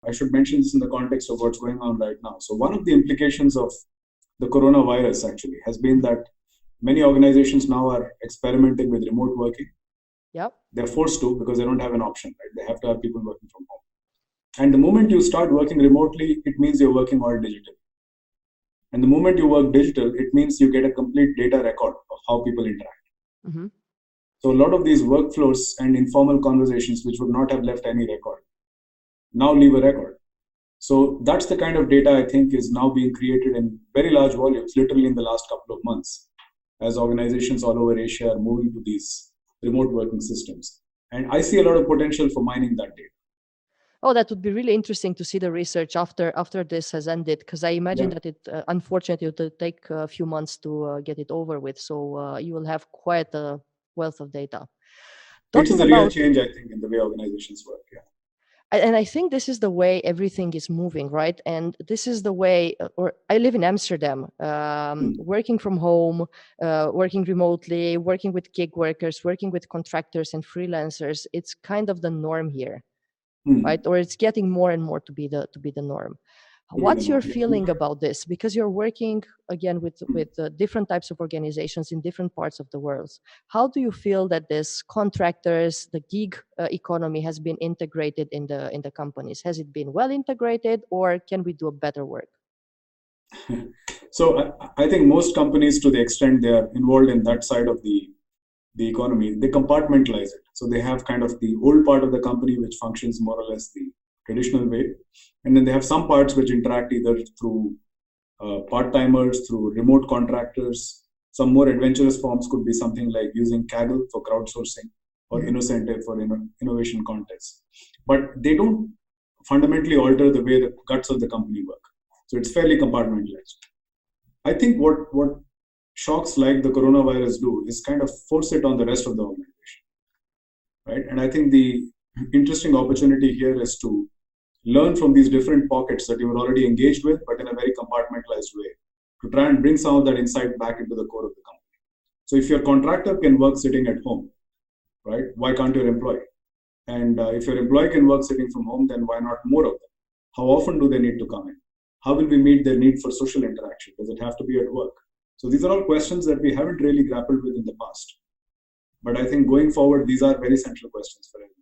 I should mention this in the context of what's going on right now. So one of the implications of the coronavirus actually has been that many organizations now are experimenting with remote working. Yep. They're forced to because they don't have an option, right? They have to have people working from home. And the moment you start working remotely, it means you're working all digital. And the moment you work digital, it means you get a complete data record of how people interact. Mm-hmm. So a lot of these workflows and informal conversations, which would not have left any record, now leave a record. So that's the kind of data I think is now being created in very large volumes, literally in the last couple of months, as organizations all over Asia are moving to these remote working systems. And I see a lot of potential for mining that data. Oh, that would be really interesting to see the research after this has ended, because I imagine that it, unfortunately, it will take a few months to get it over with. So you will have quite a wealth of data. It is a real change, I think, in the way organizations work. Yeah. And I think this is the way everything is moving, right? And this is the way, or I live in Amsterdam, working from home, working remotely, working with gig workers, working with contractors and freelancers. It's kind of the norm here, right? Or it's getting more and more to be the norm. What's your feeling about this? Because you're working again with different types of organizations in different parts of the world. How do you feel that this contractors, the gig economy has been integrated in the companies? Has it been well integrated, or can we do a better work? So I think most companies, to the extent they are involved in that side of the economy, they compartmentalize it. So they have kind of the old part of the company, which functions more or less the traditional way. And then they have some parts which interact either through part-timers, through remote contractors. Some more adventurous forms could be something like using Kaggle for crowdsourcing or Innocentive for innovation contests. But they don't fundamentally alter the way the guts of the company work. So it's fairly compartmentalized. I think what shocks like the coronavirus do is kind of force it on the rest of the organization, right? And I think the interesting opportunity here is to learn from these different pockets that you were already engaged with, but in a very compartmentalized way, to try and bring some of that insight back into the core of the company. So if your contractor can work sitting at home, right, why can't your employee? And if your employee can work sitting from home, then why not more of them? How often do they need to come in? How will we meet their need for social interaction? Does it have to be at work? So these are all questions that we haven't really grappled with in the past. But I think going forward, these are very central questions for everyone.